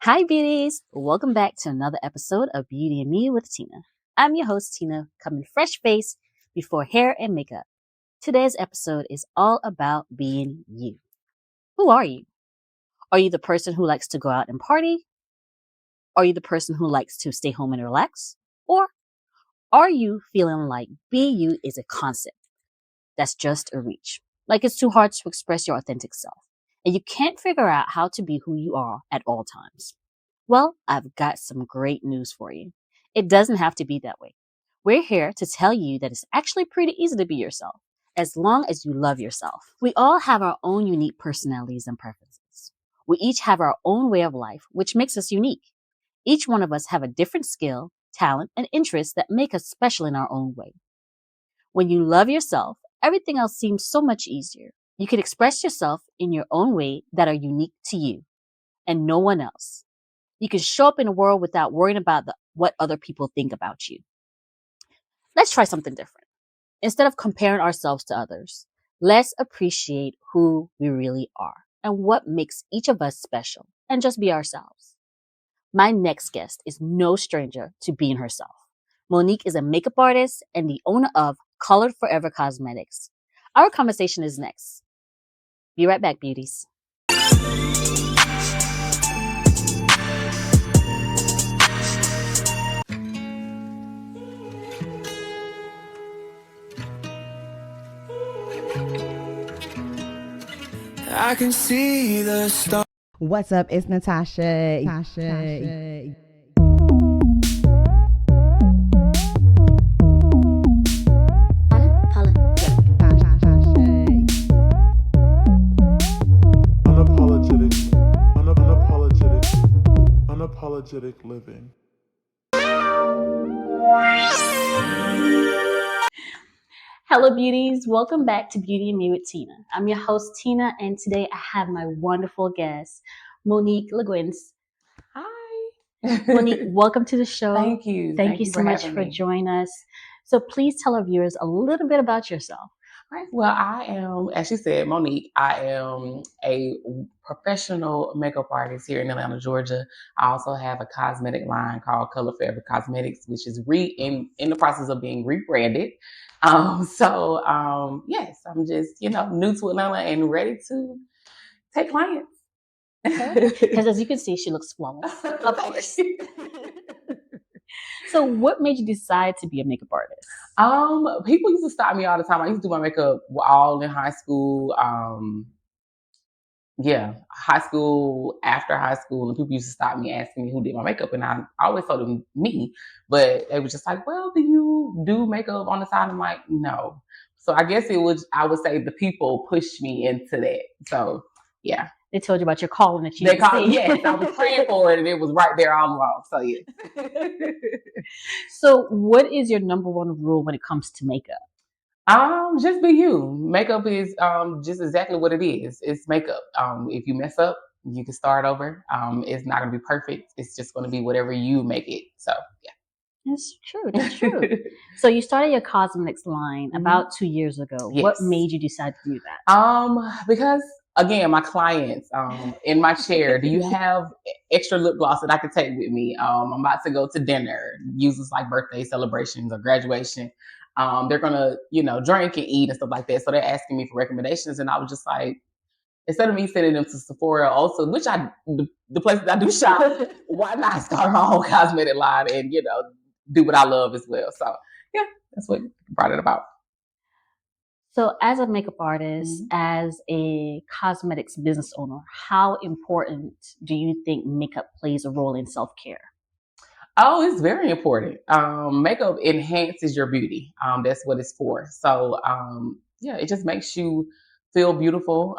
Hi beauties! Welcome back to another episode of Beauty and Me with Tina. I'm your host Tina, coming fresh faced before hair and makeup. Today's episode is all about being you. Who are you? Are you the person who likes to go out and party? Are you the person who likes to stay home and relax? Or are you feeling like be you is a concept that's just a reach? Like it's too hard to express your authentic self and you can't figure out how to be who you are at all times. Well, I've got some great news for you. It doesn't have to be that way. We're here to tell you that it's actually pretty easy to be yourself, as long as you love yourself. We all have our own unique personalities and preferences. We each have our own way of life, which makes us unique. Each one of us have a different skill, talent, and interests that make us special in our own way. When you love yourself, everything else seems so much easier. You can express yourself in your own way that are unique to you and no one else. You can show up in the world without worrying about what other people think about you. Let's try something different. Instead of comparing ourselves to others, let's appreciate who we really are and what makes each of us special and just be ourselves. My next guest is no stranger to being herself. Monique is a makeup artist and the owner of Colored Forever Cosmetics. Our conversation is next. Be right back, beauties. I can see the star. What's up? It's Natasha. Unapologetic living. Hello beauties, welcome back to Beauty and Me with Tina. I'm your host Tina and today I have my wonderful guest, Monique Laguins. Hi. Monique, welcome to the show. Thank you. Thank you so much for joining us. So please tell our viewers a little bit about yourself. Right. Well, I am, as she said, Monique. I am a professional makeup artist here in Atlanta, Georgia. I also have a cosmetic line called Color Forever Cosmetics, which is in the process of being rebranded. Yes, I'm just, new to Atlanta and ready to take clients. Because as you can see, she looks flawless. Of course. So what made you decide to be a makeup artist? People used to stop me all the time. I used to do my makeup all in high school. High school, after high school, and people used to stop me asking me who did my makeup, and I always told them me, but they were just like, well, do you do makeup on the side? I'm like, no. So I guess I would say the people pushed me into that. So yeah. They told you about your calling that you Yes, I was praying for it and it was right there all along. So yeah. So what is your number one rule when it comes to makeup? Just be you. Makeup is just exactly what it is. It's makeup. If you mess up, you can start over. It's not gonna be perfect. It's just gonna be whatever you make it. So yeah. That's true. That's true. So you started your cosmetics line about 2 years ago. Yes. What made you decide to do that? Because again, my clients in my chair, do you have extra lip gloss that I could take with me? I'm about to go to dinner, uses like birthday celebrations or graduation. They're gonna, drink and eat and stuff like that. So they're asking me for recommendations, and I was just like, instead of me sending them to Sephora, also, which the places I do shop, why not start my own cosmetic line and do what I love as well? So yeah, that's what brought it about. So as a makeup artist, as a cosmetics business owner, how important do you think makeup plays a role in self-care? Oh, it's very important. Makeup enhances your beauty. That's what it's for. So, it just makes you feel beautiful.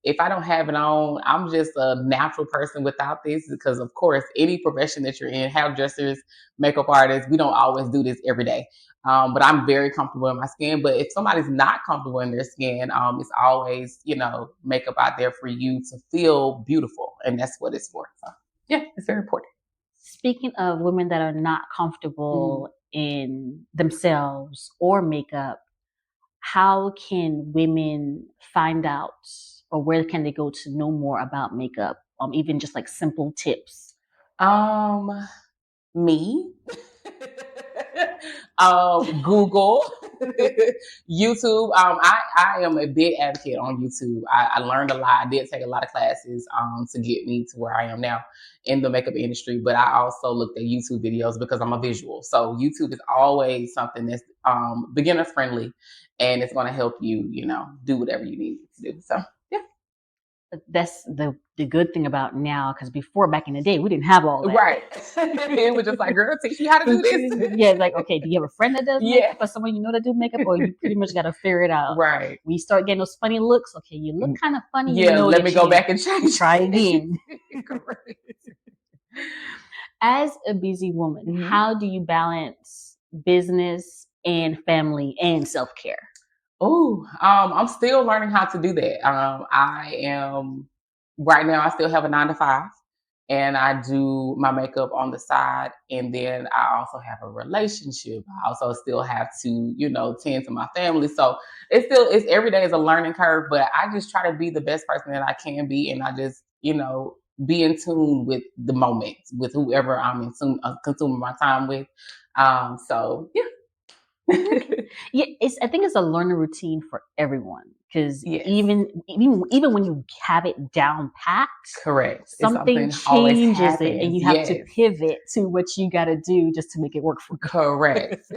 If I don't have it on, I'm just a natural person without this because, of course, any profession that you're in, hairdressers, makeup artists, we don't always do this every day. But I'm very comfortable in my skin. But if somebody's not comfortable in their skin, it's always, makeup out there for you to feel beautiful. And that's what it's for. So, yeah, it's very important. Speaking of women that are not comfortable in themselves or makeup, how can women find out, or where can they go to know more about makeup? Even just like simple tips. Me. Google, YouTube. I am a big advocate on YouTube. I learned a lot. I did take a lot of classes to get me to where I am now in the makeup industry. But I also looked at YouTube videos because I'm a visual. So YouTube is always something that's beginner friendly, and it's going to help you, do whatever you need to do. So yeah. That's the good thing about now, because before, back in the day, we didn't have all that. Right. It was just like, girl, teach me how to do this. Yeah, like, okay, do you have a friend that does makeup or someone you know that do makeup, or you pretty much got to figure it out? Right. We start getting those funny looks. Okay, you look kind of funny. Yeah, let me go back and change. Try again. Correct. As a busy woman, how do you balance business and family and self-care? Oh, I'm still learning how to do that. I am right now. I still have a 9 to 5, and I do my makeup on the side. And then I also have a relationship. I also still have to, tend to my family. So it's every day is a learning curve. But I just try to be the best person that I can be, and I just, be in tune with the moment, with whoever I'm consuming my time with. So yeah. Yeah, I think it's a learning routine for everyone, because even when you have it down packed, correct, something changes it, and you have to pivot to what you got to do just to make it work for you. Correct.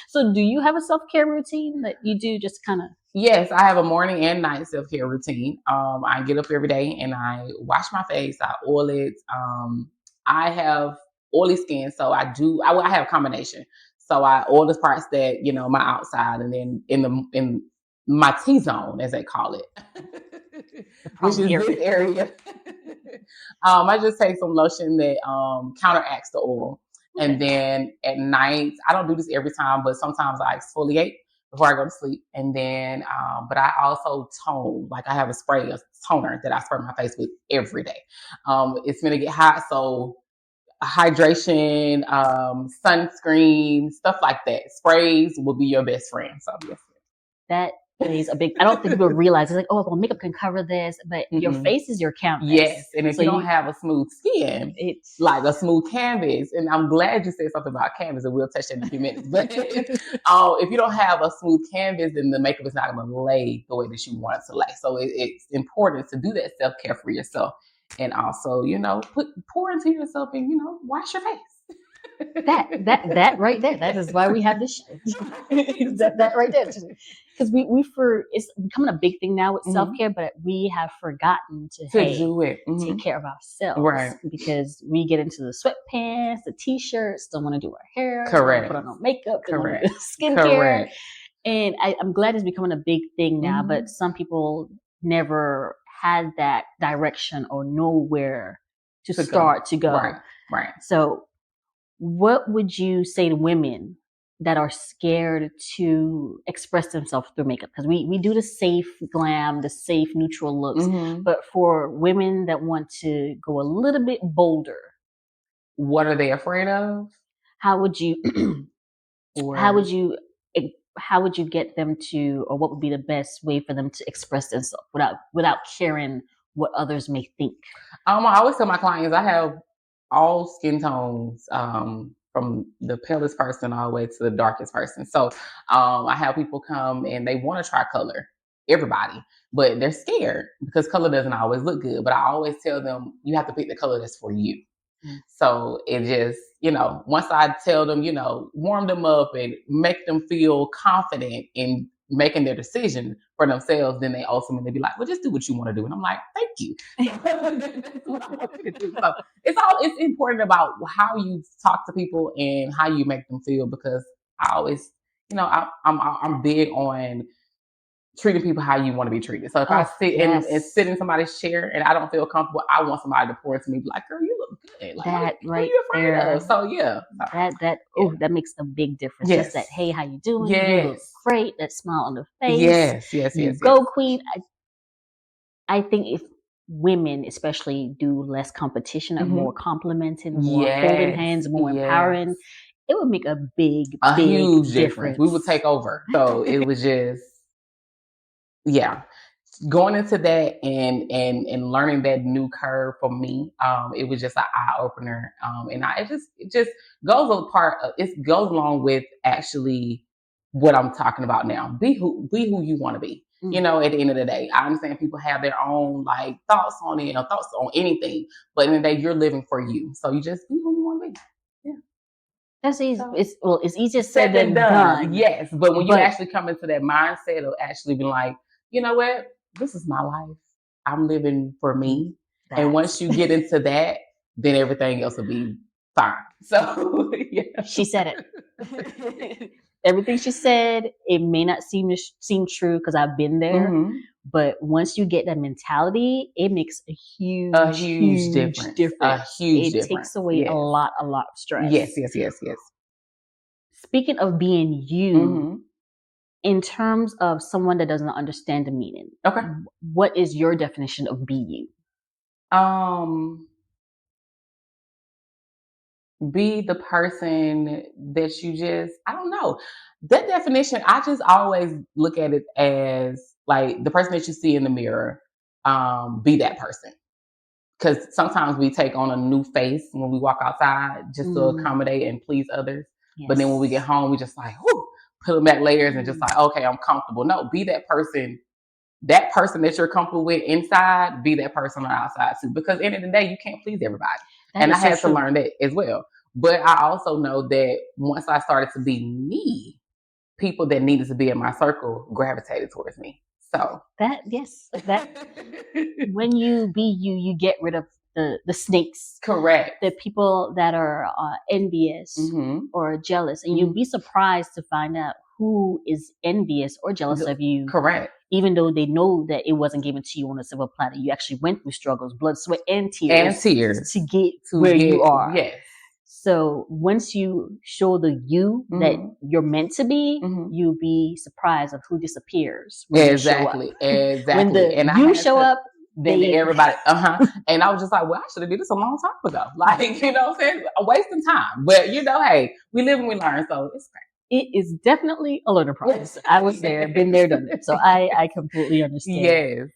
So, do you have a self-care routine that you do just kind of? Yes, I have a morning and night self-care routine. I get up every day and I wash my face. I oil it. I have oily skin, so I have a combination. So I oil the parts that my outside, and then in my T zone, as they call it, which is this area. I just take some lotion that counteracts the oil. Okay. And then at night, I don't do this every time, but sometimes I exfoliate before I go to sleep. And then, but I also tone. Like I have a toner that I spray my face with every day. It's gonna get hot, so hydration, sunscreen, stuff like that. Sprays will be your best friend. So yes. That plays a big. I don't think people realize it's like, oh, well, makeup can cover this, but your face is your canvas. Yes, and if you don't have a smooth skin, it's like a smooth canvas. And I'm glad you said something about canvas, and we'll touch that in a few minutes. But if you don't have a smooth canvas, then the makeup is not going to lay the way that you want it to lay. So it's important to do that self-care for yourself, and also pour into yourself and wash your face. that right there. That is why we have this show. that right there. Because it's becoming a big thing now with self-care, but we have forgotten to do it. Take care of ourselves. Right. Because we get into the sweatpants, the t-shirts, don't want to do our hair, correct, put on no makeup, correct, skincare. Correct. And I'm glad it's becoming a big thing now, but some people never had that direction or know where to start to go. Right. So what would you say to women that are scared to express themselves through makeup? Because we do the safe glam, the safe neutral looks, but for women that want to go a little bit bolder, what are they afraid of? How would you get them to, or what would be the best way for them to express themselves without caring what others may think? I always tell my clients I have all skin tones, from the palest person all the way to the darkest person. So I have people come and they want to try color, everybody, but they're scared because color doesn't always look good. But I always tell them you have to pick the color that's for you. So it just, once I tell them, warm them up and make them feel confident in making their decision for themselves, then they ultimately be like, well, just do what you want to do. And I'm like, thank you. That's what I want you to do. So it's important about how you talk to people and how you make them feel, because I always, I'm big on treating people how you want to be treated. So if I sit and sit in somebody's chair and I don't feel comfortable, I want somebody to pour into me, be like, girl, you look good. Like, that what right are you afraid there. of? So yeah. That makes a big difference. Yes. Just that, hey, how you doing? Yes. You look great. That smile on the face. Yes. You go, queen. I think if women especially do less competition and more complimenting, more holding hands, more empowering, it would make a huge difference. We would take over. So it was just, going into that and learning that new curve for me, it was just an eye opener. And it just goes it goes along with actually what I'm talking about now. Be who you want to be. You know, at the end of the day, I understand people have their own like thoughts on it, or thoughts on anything, but in the day, you're living for you. So you just be who you want to be. Yeah. That's easy. It's easier said than done. Yes, but when you actually come into that mindset of actually being like, you know what, this is my life. I'm living for me. And once you get into that, then everything else will be fine. So yeah. She said it. Everything she said, it may not seem true because I've been there. But once you get that mentality, it makes a huge difference. It takes away a lot of stress. Yes. Speaking of being you, in terms of someone that doesn't understand the meaning, what is your definition of be you? Be the person that you just, I don't know. That definition, I just always look at it as like the person that you see in the mirror, be that person. Because sometimes we take on a new face when we walk outside just to accommodate and please others. Yes. But then when we get home, we just like, whoo, pulling back layers and just like, okay, I'm comfortable. No, be that person that you're comfortable with inside, be that person on the outside too. Because at the end of the day, you can't please everybody. And I had to learn that as well. But I also know that once I started to be me, people that needed to be in my circle gravitated towards me. So when you be you, you get rid of the snakes. Correct. The people that are envious or jealous. And you'd be surprised to find out who is envious or jealous of you. Correct. Even though they know that it wasn't given to you on a silver platter. You actually went through struggles, blood, sweat, and tears to get where you are. Yes. So once you show the you that you're meant to be, you'll be surprised of who disappears when you show up. When you show up, then everybody, And I was just like, well, I should have did this a long time ago. Like, you know what I'm saying? I'm wasting time. But, you know, hey, we live and we learn. So it's great. It is definitely a learning process. I was there, been there, done it. So I completely understand. Yes.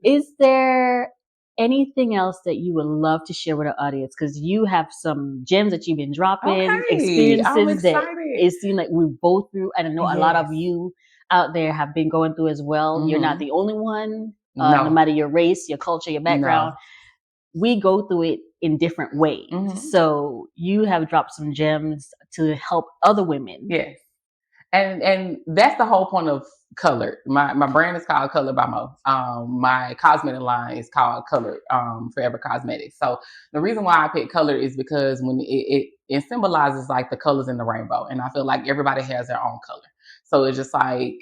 Is there anything else that you would love to share with our audience? Because you have some gems that you've been dropping, experiences that it seems like we've both through. And I know a lot of you out there have been going through as well. You're not the only one, no matter your race, your culture, your background. We go through it in different ways. So you have dropped some gems to help other women. Yes. And that's the whole point of Color. My brand is called Color by Mo. My cosmetic line is called Color, Forever Cosmetics. So the reason why I picked color is because when it symbolizes like the colors in the rainbow. And I feel like everybody has their own color. So it's just like,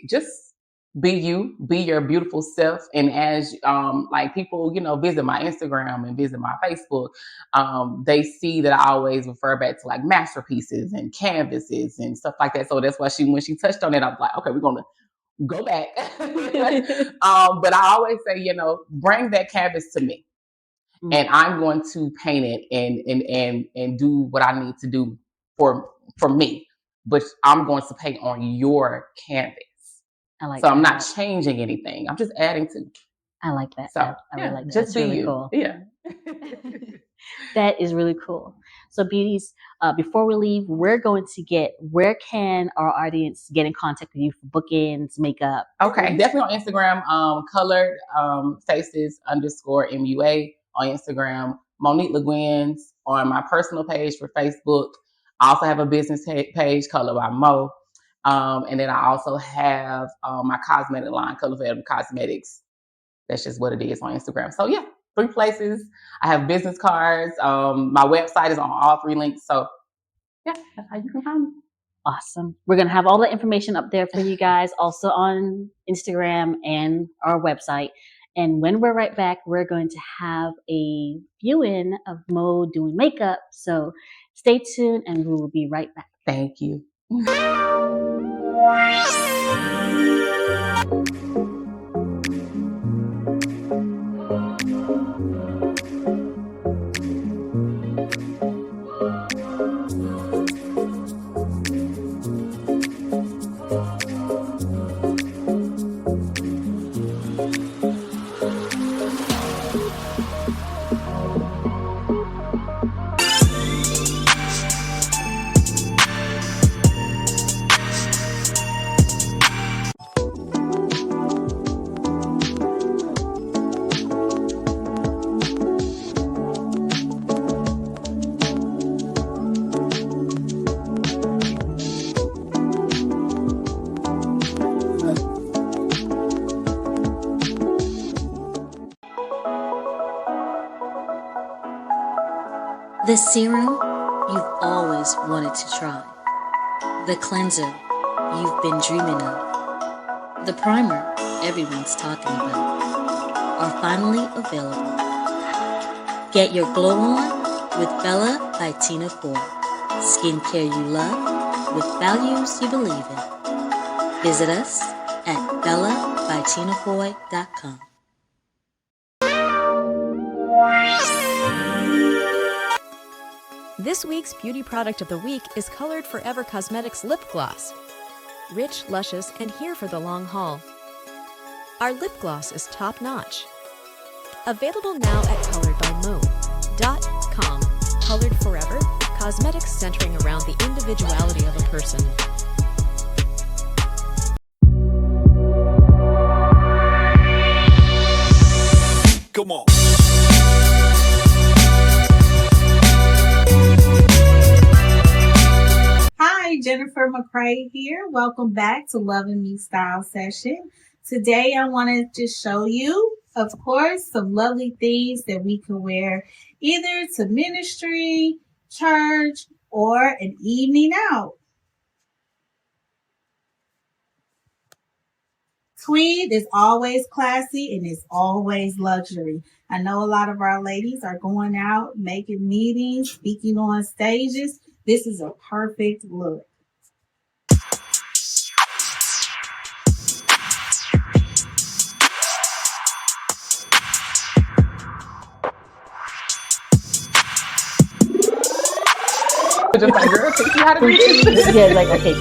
be you, be your beautiful self. And as like people, you know, visit my Instagram and visit my Facebook, they see that I always refer back to like masterpieces and canvases and stuff like that. So that's why when she touched on it, I was like, okay, we're gonna go back. But I always say, you know, bring that canvas to me. And I'm going to paint it and do what I need to do for me. But I'm going to paint on your canvas. I'm not changing anything. I'm just adding to. I like that. So I really like that. Just be really you. Cool. Yeah. That is really cool. So beauties, before we leave, where can our audience get in contact with you for bookings, makeup? Okay, definitely on Instagram, colored faces _MUA on Instagram, Monique Laguins on my personal page for Facebook. I also have a business page, Color by Mo. And then I also have my cosmetic line, Color Forever Cosmetics. That's just what it is on Instagram. So yeah, 3 places. I have business cards. My website is on all 3 links. So yeah, that's how you can find me. Awesome. We're going to have all the information up there for you guys, also on Instagram and our website. And when we're right back, we're going to have a view-in of Mo doing makeup. So stay tuned and we will be right back. Thank you. The serum you've always wanted to try. The cleanser you've been dreaming of. The primer everyone's talking about are finally available. Get your glow on with Bella by Tina Ford. Skincare you love with values you believe in. Visit us at bellabytinafoy.com. This week's beauty product of the week is Colored Forever Cosmetics Lip Gloss. Rich, luscious, and here for the long haul. Our lip gloss is top-notch. Available now at coloredbymo.com. Colored Forever, cosmetics centering around the individuality of a person. Come on. Hi, Jennifer McCrae here. Welcome back to Loving Me Style Session. Today I wanted to show you, of course, some lovely things that we can wear either to ministry, church, or an evening out. Tweed is always classy and it's always luxury. I know a lot of our ladies are going out, making meetings, speaking on stages. This is a perfect look. Just like, girl, teach me how to do this. Yeah, like, okay,